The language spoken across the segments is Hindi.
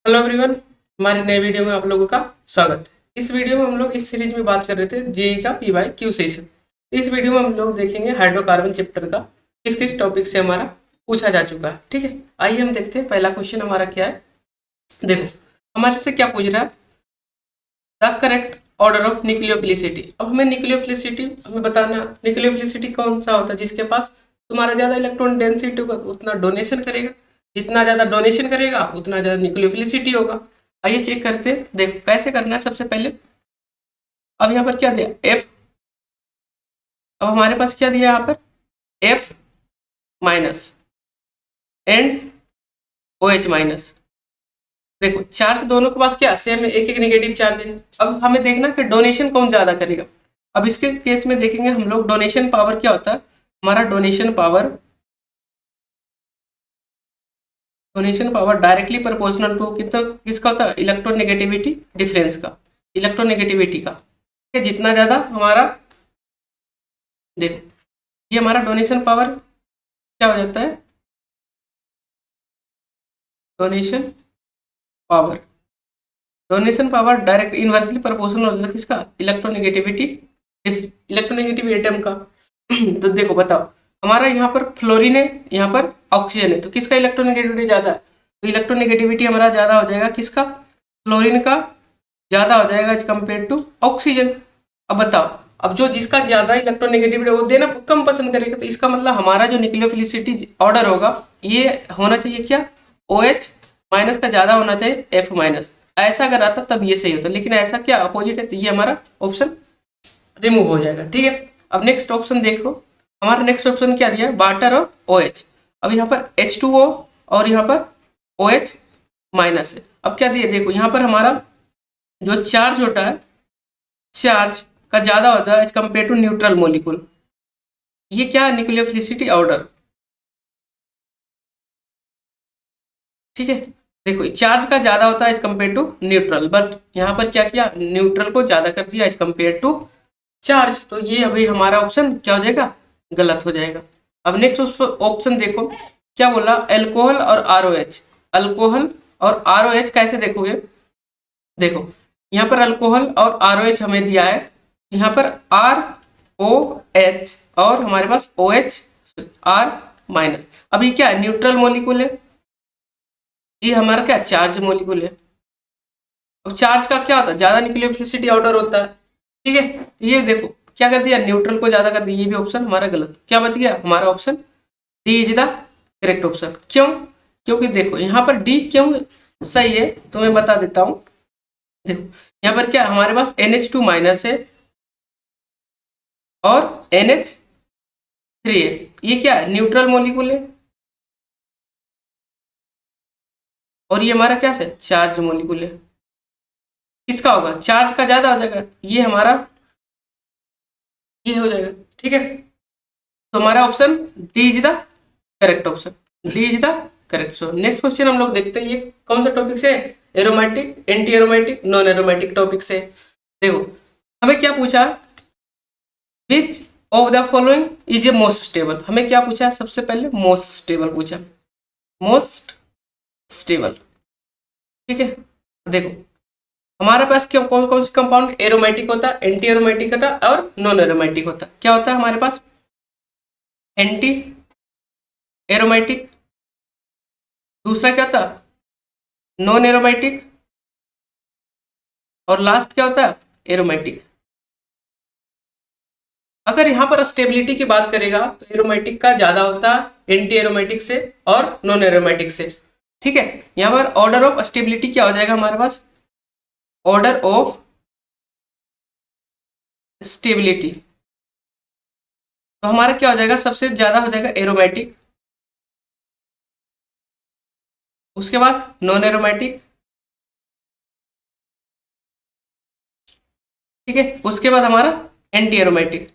Hello everyone. हमारे नए वीडियो में आप लोगों का स्वागत है। इस वीडियो में हम लोग इस सीरीज में बात कर रहे थे जेई का पी वाई क्यू सेशन। इस वीडियो में हम लोग देखेंगे हाइड्रोकार्बन चैप्टर का किस किस टॉपिक से हमारा पूछा जा चुका है। ठीक है, आइए हम देखते हैं पहला क्वेश्चन हमारा क्या है। देखो, हमारे से क्या पूछ रहा है, the correct order of nucleophilicity. अब हमें न्यूक्लियोफिलिसिटी हमें बताना, न्यूक्लियोफिलिसिटी कौन सा होता है, जिसके पास तुम्हारा ज़्यादा इलेक्ट्रॉन डेंसिटी होगा उतना डोनेशन करेगा, जितना ज़्यादा डोनेशन करेगा उतना ज़्यादा न्यूक्लियोफिलिसिटी होगा। आइए चेक करते हैं। देखो कैसे करना है। सबसे पहले अब यहाँ पर क्या दिया, एफ। अब हमारे पास क्या दिया यहाँ पर, F minus and O H minus. देखो चार्ज दोनों के पास क्या सेम है, एक एक नेगेटिव चार्ज है। अब हमें देखना कि डोनेशन कौन ज्यादा करेगा। अब इसके केस में देखेंगे हम लोग डोनेशन पावर क्या होता है। हमारा donation power directly proportional to किसका होता है, इलेक्ट्रोनेगेटिविटी डिफरेंस का, इलेक्ट्रोनेगेटिविटी का। जितना ज्यादा हमारा, देखो ये हमारा डोनेशन पावर क्या हो जाता है, donation power donation power direct inversely proportional होता है किसका, इलेक्ट्रोनेगेटिविटी, इलेक्ट्रोनेगेटिव एटम का। तो देखो बताओ, हमारा यहाँ पर फ्लोरीन है, यहाँ पर ऑक्सीजन है, तो किसका इलेक्ट्रोनेगेटिविटी ज़्यादा है, तो इलेक्ट्रोनेगेटिविटी हमारा ज़्यादा हो जाएगा किसका, फ्लोरीन का ज़्यादा हो जाएगा एज कम्पेयर टू ऑक्सीजन। अब बताओ, अब जो जिसका ज़्यादा इलेक्ट्रोनेगेटिविटी वो देना कम पसंद करेगा, तो इसका मतलब हमारा जो न्यूक्लियोफिलिसिटी ऑर्डर होगा ये होना चाहिए क्या, ओ एच माइनस का ज़्यादा होना चाहिए एफ माइनस। ऐसा अगर आता तब ये सही होता, लेकिन ऐसा क्या अपोजिट है, तो ये हमारा ऑप्शन रिमूव हो जाएगा। ठीक है, अब नेक्स्ट ऑप्शन देखो। हमारा नेक्स्ट ऑप्शन क्या दिया है, वाटर और ओ एच। अब यहाँ पर H2O और यहाँ पर ओ एच माइनस है। अब क्या दिया, देखो यहाँ पर हमारा जो चार्ज होता है, चार्ज का ज़्यादा होता है as compare to neutral molecule. ये क्या है, न्यूक्लियोफिलिसिटी ऑर्डर। ठीक है, देखो चार्ज का ज़्यादा होता है as compare to neutral, but यहाँ पर क्या किया, न्यूट्रल को ज़्यादा कर दिया एज कम्पेयर टू चार्ज। तो ये अभी हमारा ऑप्शन क्या हो जाएगा, गलत हो जाएगा। अब नेक्स्ट ऑप्शन देखो, क्या बोला, एल्कोहल और आर ओ एच। अल्कोहल और आर ओ एच कैसे देखोगे, देखो यहाँ पर अल्कोहल और आर ओ एच हमें दिया है, यहाँ पर आर ओ एच और हमारे पास ओ एच आर माइनस। अभी क्या है, न्यूट्रल मोलिकुल है, ये हमारा क्या चार्ज मोलिकुल है। अब चार्ज का क्या होता है, ज्यादा न्यूक्लियोफिलिसिटी ऑर्डर होता है। ठीक है, तो ये देखो क्या कर दिया, न्यूट्रल को ज्यादा कर दिया, ये भी ऑप्शन हमारा गलत। क्या बच गया, हमारा option D is the correct option. क्यों, क्योंकि देखो यहाँ पर डी क्यों सही है तो मैं बता देता हूँ। देखो यहाँ पर क्या हमारे पास NH2 माइनस है और NH3 है, ये क्या है, न्यूट्रल मोलिकुल है, और ये हमारा क्या है, चार्ज मोलिकुल है। किसका होगा, चार्ज का ज्यादा हो जाएगा, ये हमारा ये हो जाएगा। ठीक है, तो हमारा option D is the correct option, D is the correct. So next question हम लोग देखते हैं, ये कौन सा टॉपिक से, aromatic, anti aromatic, non aromatic topic से। देखो हमें क्या पूछा, which of the following is a most stable. हमें क्या पूछा, सबसे पहले मोस्ट स्टेबल पूछा, मोस्ट स्टेबल। ठीक है, देखो हमारे पास क्यों कौन कौन से कंपाउंड एरोमेटिक होता है, एंटी एरोमेटिक होता है और नॉन एरोमेटिक होता है। क्या होता है हमारे पास, एंटी एरोमेटिक, दूसरा क्या होता है नॉन एरोमेटिक, और लास्ट क्या होता है एरोमेटिक। अगर यहाँ पर स्टेबिलिटी की बात करेगा तो एरोमेटिक का ज्यादा होता है एंटी एरोमेटिक से और नॉन एरोमेटिक से। ठीक है, यहाँ पर ऑर्डर ऑफ स्टेबिलिटी क्या हो जाएगा हमारे पास, ऑर्डर ऑफ स्टेबिलिटी, तो हमारा क्या हो जाएगा, सबसे ज्यादा हो जाएगा एरोमेटिक, उसके बाद नॉन एरोमेटिक। ठीक है, उसके बाद हमारा एंटी एरोमेटिक,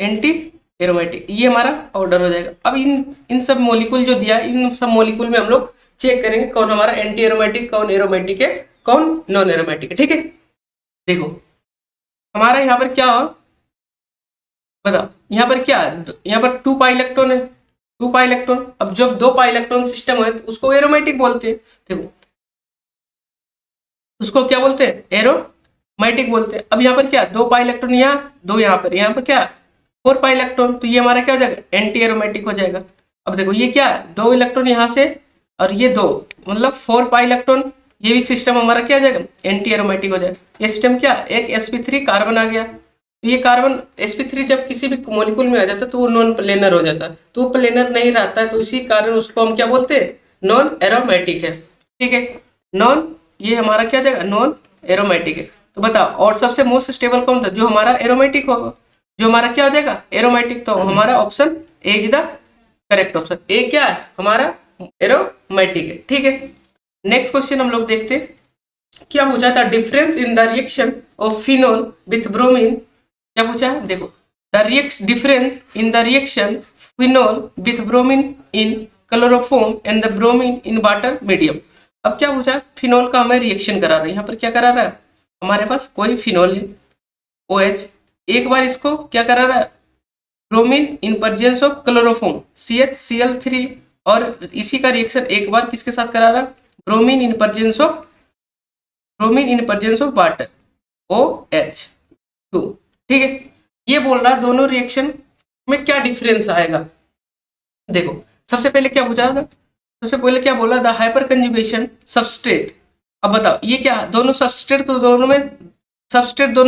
एंटी एरोमेटिक, ये हमारा ऑर्डर हो जाएगा। अब इन इन सब मोलिकुल जो दिया है, इन सब मोलिकुल में हम लोग चेक करेंगे कौन हमारा एंटी एरोमेटिक, कौन एरोमेटिक है, कौन नॉन एरोमेटिक है। ठीक है, देखो हमारा यहाँ पर क्या हो, बताओ यहाँ पर क्या है, यहाँ पर 2 पाई इलेक्ट्रॉन है, 2 पाई इलेक्ट्रॉन। अब जब 2 पाई इलेक्ट्रॉन सिस्टम है तो उसको एरोमेटिक बोलते हैं। देखो उसको क्या बोलते हैं, एरोमेटिक बोलते हैं। अब यहाँ पर क्या 2 पाई इलेक्ट्रॉन यहाँ, 2 यहाँ पर क्या 4 पाई इलेक्ट्रॉन, तो ये हमारा क्या हो जाएगा, एंटी एरोमेटिक हो जाएगा। अब देखो ये क्या 2 इलेक्ट्रॉन यहाँ से और ये 2 मतलब 4 पाई इलेक्ट्रॉन, ये भी सिस्टम हमारा क्या हो जाएगा, एंटी एरोमेटिक हो जाएगा। ये सिस्टम क्या, एक sp3 कार्बन आ गया, तो ये कार्बन sp3 जब किसी भी मॉलिक्यूल में आ जाता है तो वो नॉन प्लेनर हो जाता है, तो वो प्लेनर नहीं रहता है, तो इसी कारण उसको हम क्या बोलते हैं, नॉन एरोमेटिक है। ठीक है, नॉन, ये हमारा क्या जाएगा, नॉन एरोमेटिक है। तो बताओ और सबसे मोस्ट स्टेबल कौन था, जो हमारा एरोमेटिक होगा, जो हमारा क्या हो जाएगा, एरोमेटिक। तो हमारा option A is the correct option. A क्या है हमारा, एरोमेटिक है। ठीक है, नेक्स्ट क्वेश्चन हम लोग देखते हैं क्या पूछा था, difference in the reaction of phenol with bromine. क्या पूछा है, देखो the difference in the reaction phenol with bromine in chloroform and the bromine in water medium. अब क्या पूछा है, फिनोल का हमें रिएक्शन करा रहा है, यहाँ पर क्या करा रहा है, हमारे पास कोई फिनोल है OH, एक बार इसको क्या करा रहा है, bromine in presence of chloroform CHCl3, और इसी का रिएक्शन एक बार किसके साथ करा रहा है, bromine in presence of water OH2। ठीक है, ये बोल रहा है दोनों रिएक्शन में क्या डिफरेंस आएगा। देखो सबसे पहले क्या पूछा था, सबसे पहले क्या बोला, द हाइपर कंजुगेशन सबस्ट्रेट। अब बताओ ये क्या, दोनों सबस्ट्रेट, तो दोनों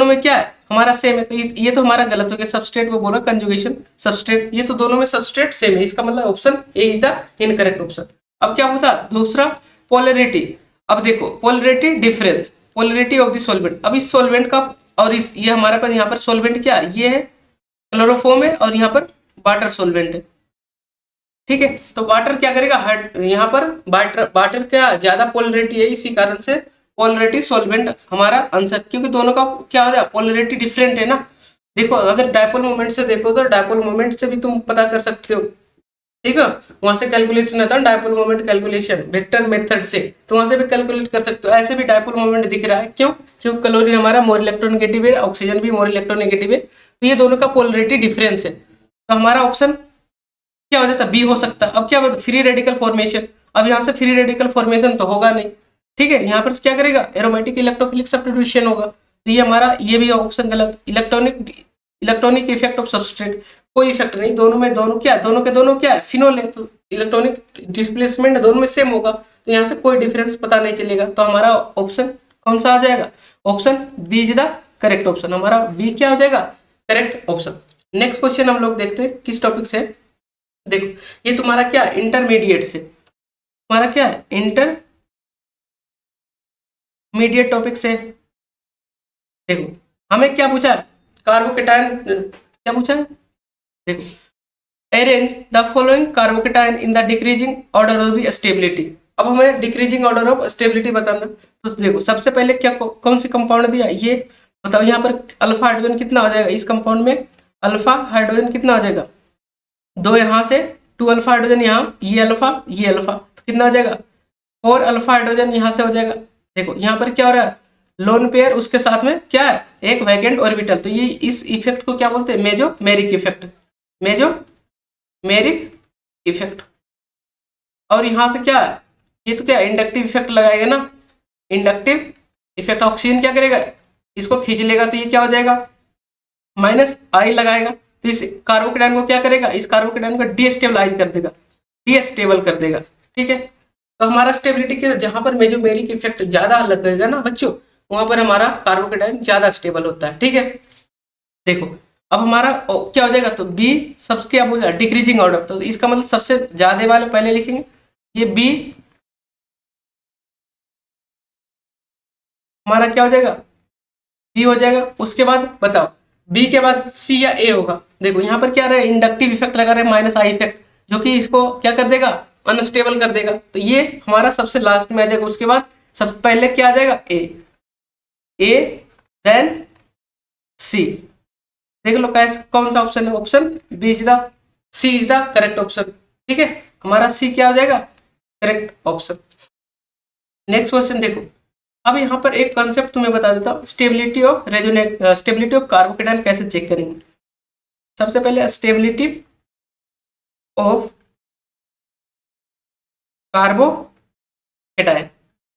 में क्या है, हमारा सेम है, तो ये तो हमारा गलत हो गया, सबस्ट्रेट वो बोला कंजुगेशन सबस्ट्रेट, ये तो दोनों में सबस्ट्रेट सेम है, इसका मतलब option A is the incorrect option. अब क्या होता दूसरा, पोलैरिटी। अब देखो polarity difference, polarity of the solvent. अब इस सॉल्वेंट का और इस, ये हमारा पास यहाँ पर सॉल्वेंट क्या है, ये है क्लोरोफॉर्म है, और यहाँ पर वाटर सॉल्वेंट है। ठीक है, तो वाटर क्या करेगा, यहाँ पर वाटर क्या ज्यादा पोलैरिटी है, इसी कारण से पोलैरिटी सॉल्वेंट हमारा आंसर, क्योंकि दोनों का क्या हो रहा है, पोलैरिटी डिफरेंट है ना। देखो अगर डायपोल मोमेंट से देखो तो डायपोल मोमेंट से भी तुम पता कर सकते हो। ठीक है, वहां से कैलकुलेशन आता है dipole moment calculation vector method से, तो वहां से भी कैलकुलेट कर सकते हो। ऐसे भी डायपोल मोमेंट दिख रहा है, क्यों, क्योंकि क्लोरीन हमारा मोर इलेक्ट्रोनेगेटिव है, ऑक्सीजन भी मोर इलेक्ट्रोनेगेटिव है, तो ये दोनों का पोलैरिटी डिफरेंस है, तो हमारा ऑप्शन क्या हो जाता, बी हो सकता है। अब क्या होता, फ्री रेडिकल फॉर्मेशन। अब यहाँ से फ्री रेडिकल फॉर्मेशन तो होगा नहीं। ठीक है, यहाँ पर क्या करेगा, एरोमेटिक इलेक्ट्रोफिलिक सब्स्टिट्यूशन होगा, तो ये हमारा ये भी ऑप्शन गलत। इलेक्ट्रॉनिक इफेक्ट ऑफ सबस्ट्रेट, कोई इफेक्ट नहीं, दोनों क्या है, फिनोल है, तो इलेक्ट्रॉनिक डिस्प्लेसमेंट दोनों में सेम होगा, तो यहाँ से कोई डिफरेंस पता नहीं चलेगा, तो हमारा ऑप्शन कौन सा आ जाएगा, option B is the correct option. हमारा बी क्या हो जाएगा, करेक्ट ऑप्शन। नेक्स्ट क्वेश्चन हम लोग देखते हैं किस टॉपिक से। देखो ये तुम्हारा क्या इंटरमीडिएट से, तुम्हारा क्या है इंटरमीडिएट टॉपिक से। देखो हमें क्या पूछा है, कार्बोकेटायन क्या पूछा है, देखो arrange the following carbocation in the decreasing order of the stability. अब हमें डिक्रीजिंग ऑर्डर ऑफ स्टेबिलिटी बताना, तो देखो सबसे पहले क्या कौन सी कंपाउंड दिया, ये बताओ। यहाँ पर अल्फा हाइड्रोजन कितना हो जाएगा, इस कंपाउंड में अल्फा हाइड्रोजन कितना हो जाएगा, 2 यहाँ से 2 अल्फा हाइड्रोजन यहाँ, ये अल्फा तो कितना हो जाएगा, 4 अल्फा हाइड्रोजन यहाँ से हो जाएगा। देखो यहाँ पर क्या हो रहा है, लोन पेयर, उसके साथ में क्या है, एक वैकेंट ऑर्बिटल, तो ये इस इफेक्ट को क्या बोलते हैं, मेजोमेरिक इफेक्ट। और यहाँ से क्या है, ये तो क्या इंडक्टिव इफेक्ट लगाएगा ना, इंडक्टिव इफेक्ट, ऑक्सीजन क्या करेगा, इसको खींच लेगा, तो ये क्या हो जाएगा, -I लगाएगा, तो इस कार्बोकेटायन को क्या करेगा, इस कार्बोकेटायन को डीस्टेबल कर देगा। ठीक है, तो हमारा स्टेबिलिटी के जहां पर मेजोमेरिक इफेक्ट ज्यादा लगेगा ना बच्चों, वहां पर हमारा कार्बोकेटायन ज्यादा स्टेबल होता है। ठीक है, देखो अब हमारा क्या हो जाएगा, तो बी सबसे क्या बोला, डिक्रीजिंग ऑर्डर, तो इसका मतलब सबसे ज्यादा वाले पहले लिखेंगे, ये बी हमारा क्या हो जाएगा, बी हो जाएगा। उसके बाद बताओ बी के बाद सी या ए होगा। देखो यहाँ पर क्या रहा है, इंडक्टिव इफेक्ट लगा रहे हैं, -I इफेक्ट, जो कि इसको क्या कर देगा, अनस्टेबल कर देगा, तो ये हमारा सबसे लास्ट में आ जाएगा। उसके बाद सबसे पहले क्या आ जाएगा, ए देन सी। देख लो कैसे, कौन सा ऑप्शन है, option B is the, C is the correct option. ठीक है, हमारा सी क्या हो जाएगा, करेक्ट ऑप्शन। नेक्स्ट क्वेश्चन देखो, अब यहाँ पर एक कॉन्सेप्ट तुम्हें बता देता हूँ, स्टेबिलिटी ऑफ कार्बोकेटायन कैसे चेक करेंगे। सबसे पहले स्टेबिलिटी ऑफ कार्बोकेटायन।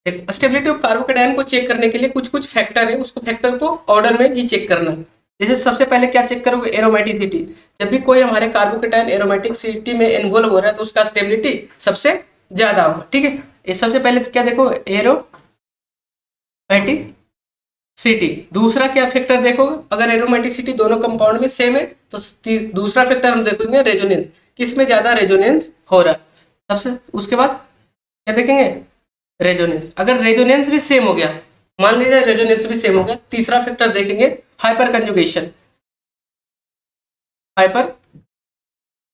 देखो स्टेबिलिटी ऑफ कार्बोकेटायन को चेक करने के लिए कुछ कुछ फैक्टर है, उसको फैक्टर को ऑर्डर में ही चेक करना है। जैसे सबसे पहले क्या चेक करोगे, एरोमेटिसिटी। जब भी कोई हमारे कार्बोकेटायन एरोमेटिसिटी में इन्वॉल्व हो रहा है तो उसका स्टेबिलिटी सबसे ज्यादा होगा। ठीक है, ये सबसे पहले तो क्या देखो, एरोमेटिसिटी। दूसरा क्या फैक्टर देखो, अगर एरोमेटिसिटी दोनों कंपाउंड में सेम है तो दूसरा फैक्टर हम देखेंगे रेजोनेंस, किसमें ज्यादा रेजोनेंस हो रहा है। सबसे उसके बाद क्या देखेंगे, रेजोनेंस। अगर रेजोनेंस भी सेम हो गया, मान लीजिए रेजोनेंस भी सेम हो गया, तीसरा फैक्टर देखेंगे हाइपर कंजुगेशन। हाइपर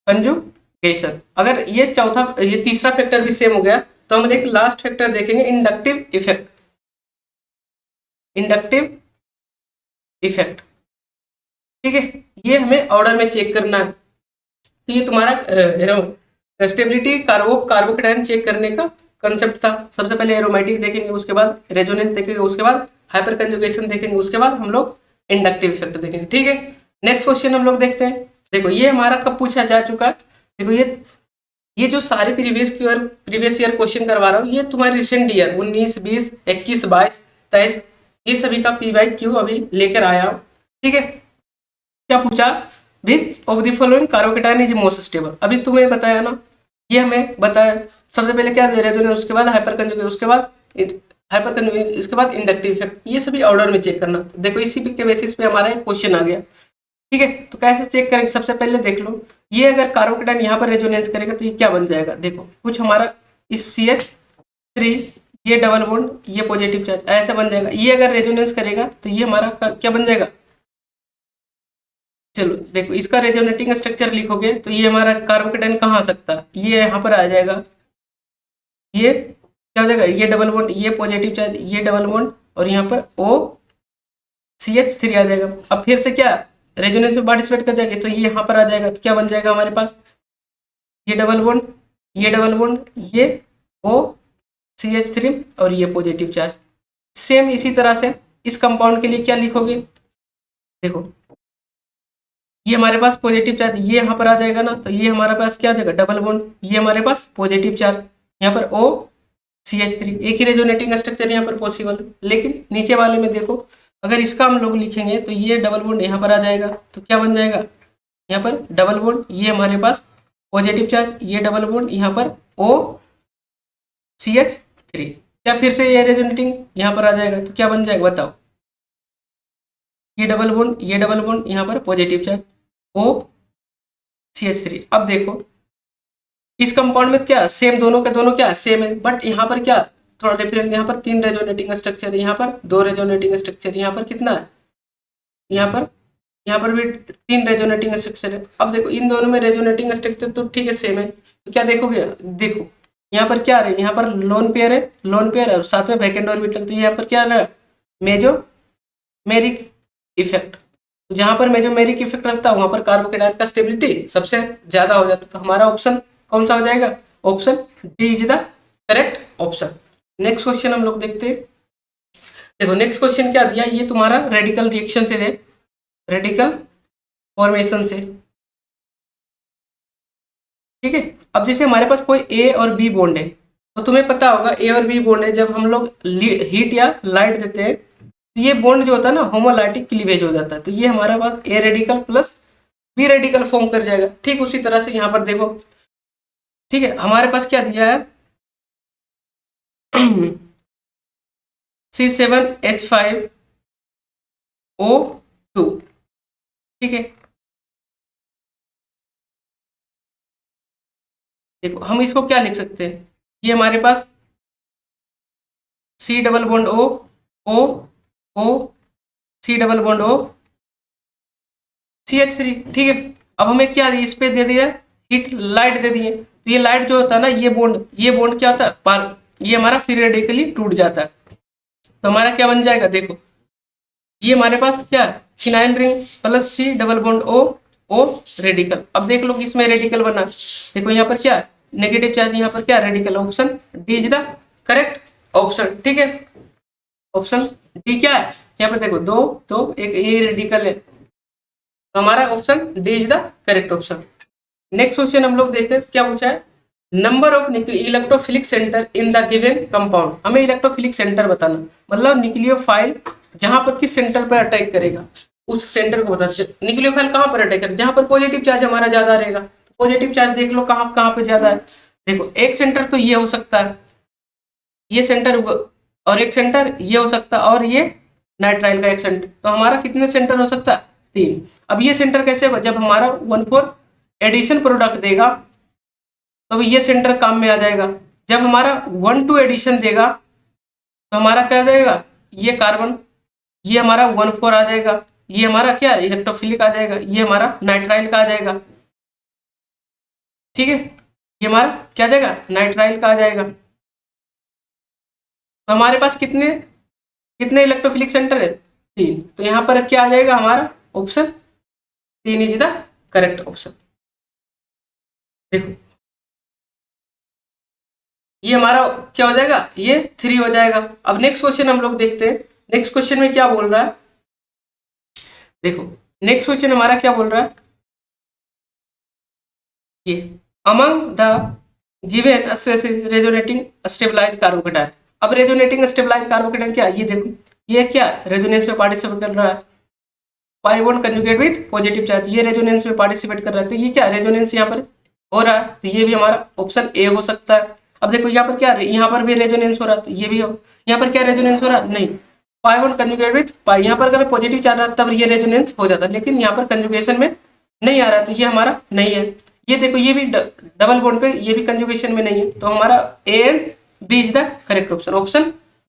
कंजुगेशन, अगर ये तीसरा फैक्टर भी सेम हो गया तो हम एक लास्ट फैक्टर देखेंगे इंडक्टिव इफेक्ट। इंडक्टिव इफेक्ट, ठीक है, ये हमें ऑर्डर में चेक करना है। तो ये तुम्हारा स्टेबिलिटी कार्बोकेटायन चेक करने का कंसेप्ट था। सबसे पहले एरोमेटिक देखेंगे, उसके बाद रेजोनेंस देखेंगे, उसके बाद हाइपर कंजुगेशन देखेंगे, उसके बाद हम लोग इंडक्टिव इफेक्ट देखेंगे। ठीक है, नेक्स्ट क्वेश्चन हम लोग देखते हैं। देखो ये हमारा कब पूछा जा चुका है, देखो ये जो सारे प्रीवियस ईयर क्वेश्चन करवा रहा हूँ, ये तुम्हारे रिसेंट ईयर 19, 20, 21, 22, 23 ये सभी का PYQ अभी लेकर आया हूँ। ठीक है, क्या पूछा, which of the following carbocation is most stable. अभी तुम्हें बताया ना, ये हमें बताया। सबसे पहले क्या दे रहे थे, उसके बाद हाइपर कंजुगेशन, उसके बाद हाइपर कंजुगेशन, इसके बाद इंडक्टिव इफेक्ट, ये सभी ऑर्डर में चेक करना। देखो इसी के बेसिस पे हमारा एक क्वेश्चन आ गया। ठीक है, तो कैसे चेक करेंगे, सबसे पहले देख लो, ये अगर कार्बोकेटायन यहाँ पर रेजोनेंस करेगा तो ये क्या बन जाएगा। देखो कुछ हमारा इस CH3, ये डबल बॉन्ड, ये पॉजिटिव चार्ज ऐसा बन जाएगा। ये अगर रेजोनेंस करेगा तो ये हमारा क्या बन जाएगा। चलो देखो, इसका रेजोनेटिंग स्ट्रक्चर लिखोगे तो ये हमारा कार्बोकेटायन कहाँ आ सकता है, ये यहाँ पर आ जाएगा। ये क्या हो जाएगा, ये डबल बॉन्ड, ये पॉजिटिव चार्ज, ये डबल बॉन्ड, और यहाँ पर OCH3 आ जाएगा। अब फिर से क्या रेजोनेंस में पार्टिसिपेट कर जाएगा तो ये यहाँ पर आ जाएगा। तो क्या बन जाएगा हमारे पास, ये डबल बॉन्ड, ये डबल बॉन्ड, ये OCH3 और ये पॉजिटिव चार्ज। सेम इसी तरह से इस कंपाउंड के लिए क्या लिखोगे, देखो ये हमारे पास पॉजिटिव चार्ज, ये यहाँ पर आ जाएगा ना, तो ये हमारे पास क्या आ जाएगा, डबल बॉन्ड, ये हमारे पास पॉजिटिव चार्ज, यहाँ पर OCH3। एक ही रेजोनेटिंग स्ट्रक्चर यहाँ पर पॉसिबल। लेकिन नीचे वाले में देखो, अगर इसका हम लोग लिखेंगे तो ये डबल बॉन्ड यहाँ पर आ जाएगा, तो क्या बन जाएगा, यहाँ पर डबल बॉन्ड, ये हमारे पास पॉजिटिव चार्ज, ये डबल बॉन्ड, यहाँ पर OCH3। क्या फिर से ये रेजोनेटिंग यहाँ पर आ जाएगा, तो क्या बन जाएगा बताओ, ये डबल बॉन्ड, ये डबल बॉन्ड, यहाँ पर पॉजिटिव चार्ज, OCH3। अब देखो इस कंपाउंड में क्या सेम, दोनों के दोनों क्या सेम है, बट यहाँ पर क्या थोड़ा डिफरेंट, यहाँ पर 3 रेजोनेटिंग स्ट्रक्चर है, यहाँ पर 2 रेजोनेटिंग स्ट्रक्चर, यहाँ पर कितना है, यहाँ पर भी 3 रेजोनेटिंग स्ट्रक्चर है। अब देखो इन दोनों में रेजोनेटिंग स्ट्रक्चर तो ठीक है सेम है, तो क्या देखोगे, देखो यहाँ पर क्या है, यहाँ पर लोन पेयर है, लोन पेयर है, साथ में वैकेंट ऑर्बिटल, तो यहाँ पर क्या है, मेजोमेरिक इफेक्ट। तो जहां पर मेजोमेरिक इफेक्ट रहता है वहां पर कार्बोकेटायन का स्टेबिलिटी सबसे ज्यादा हो जाता है। तो हमारा ऑप्शन कौन सा हो जाएगा, option D is the correct option. Next question हम लोग देखते हैं। देखो नेक्स्ट क्वेश्चन क्या दिया, ये तुम्हारा रेडिकल रिएक्शन से है, रेडिकल फॉर्मेशन से। ठीक है, अब जैसे हमारे पास कोई A और B बॉन्ड है, तो तुम्हें पता होगा A और B बॉन्ड है, जब हम लोग हीट या लाइट देते हैं तो ये बॉन्ड जो होता है ना होमोलाइटिक क्लीवेज हो जाता है। तो ये हमारा पास A radical plus B radical form कर जाएगा। ठीक उसी तरह से यहाँ पर देखो, ठीक है, हमारे पास क्या दिया है C7H5O2। ठीक है, देखो हम इसको क्या लिख सकते हैं, ये हमारे पास C double bond O C double bond O CH3। ठीक है, अब हमें क्या इस पे दे दिया, हीट लाइट दे दिए। तो ये लाइट जो होता है ना, ये बॉन्ड क्या होता है, ये हमारा फ्री रेडिकली टूट जाता है। तो हमारा क्या बन जाएगा, देखो ये हमारे पास क्या phenyl ring plus C double bond O radical. अब देख लो कि इसमें रेडिकल बना, देखो यहाँ पर क्या नेगेटिव चार्ज, यहाँ पर क्या radical, option D is the correct option. ठीक है, ऑप्शन डी क्या है, यहाँ पर देखो दो एक ए रेडिकल है, तो हमारा option D is the correct option. Next question हम लोग देखें क्या पूछा है, number of electrophilic centre in the given compound, हमें इलेक्ट्रोफिलिक सेंटर बताना, मतलब न्यूक्लियोफाइल जहां पर किस सेंटर पर अटैक करेगा उस सेंटर को बताते। न्यूक्लियोफाइल कहां पर अटैक करेगा, जहां पर पॉजिटिव चार्ज हमारा ज्यादा रहेगा। पॉजिटिव चार्ज देख लो कहां कहां पे ज्यादा है। देखो एक सेंटर तो ये हो सकता है, ये सेंटर, और एक सेंटर ये हो सकता है, और ये नाइट्राइल का एक सेंटर। तो हमारा कितने सेंटर हो सकता है, 3। अब ये सेंटर कैसे होगा, जब हमारा 1,4 एडिशन प्रोडक्ट देगा तो ये सेंटर काम में आ जाएगा। जब हमारा 1,2 एडिशन देगा तो हमारा क्या देगा, ये कार्बन, ये हमारा 1,4 आ जाएगा, ये हमारा क्या इलेक्ट्रोफिलिक आ जाएगा, ये हमारा नाइट्राइल का आ जाएगा। ठीक है, ये हमारा क्या आ जाएगा, नाइट्राइल का आ जाएगा। तो हमारे पास कितने कितने इलेक्ट्रोफिलिक सेंटर है, 3। तो यहाँ पर क्या आ जाएगा हमारा option 3 is the correct option. देखो ये हमारा क्या हो जाएगा, ये 3 हो जाएगा। अब नेक्स्ट क्वेश्चन हम लोग देखते हैं, नेक्स्ट क्वेश्चन में क्या बोल रहा है। देखो नेक्स्ट क्वेश्चन हमारा क्या बोल रहा है, ये among the given resonating stabilize carbocation. अब रेजोनेटिंग स्टेबलाइज कार्बोकेटाइन क्या, ये देखो ये क्या रेजोनेंस में पार्टिसिपेट कर रहा है, pi bond conjugate with positive charge, ये रेजोनेंस में पार्टिसिपेट कर रहा है। तो ये क्या रेजोनेंस यहाँ पर हो रहा है, तो ये भी हमारा ऑप्शन ए हो सकता है। अब देखो यहाँ पर क्या, यहाँ पर भी रेजोनेंस हो रहा है, तो ये भी हो। यहाँ पर क्या रेजोनेंस हो रहा है, नहीं, पाई बॉन्ड कंजुगेट विद पाई, यहाँ पर अगर पॉजिटिव चार्ज रहता तब ये रेजोनेंस हो जाता, लेकिन यहाँ पर कंजुगेशन में नहीं आ रहा है, तो ये हमारा नहीं है। ये देखो ये भी डबल बॉन्ड पे, ये भी कंजुगेशन में नहीं है, तो हमारा A and B is the correct option, option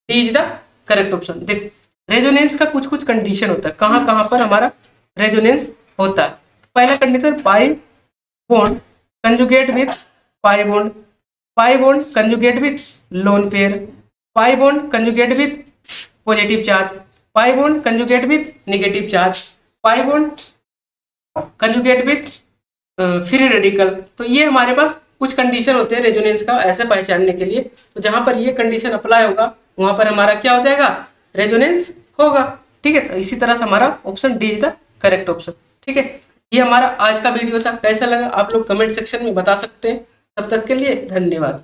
D is the correct option. देखो रेजोनेंस का कुछ कुछ कंडीशन होता है, कहाँ कहाँ पर हमारा रेजोनेंस होता है। पहला condition pi bond conjugate with pi bond, pi bond conjugate with lone pair, pi bond conjugate with positive charge, pi bond conjugate with negative charge, pi bond conjugate with free radical. तो ये हमारे पास कुछ कंडीशन होते हैं रेजोनेंस का ऐसे पहचानने के लिए। तो जहां पर ये कंडीशन अप्लाई होगा वहां पर हमारा क्या हो जाएगा, रेजोनेंस होगा। ठीक है, तो इसी तरह से हमारा option D is the correct option. ठीक है, ये हमारा आज का वीडियो था, कैसा लगा आप लोग कमेंट सेक्शन में बता सकते हैं। तब तक के लिए धन्यवाद।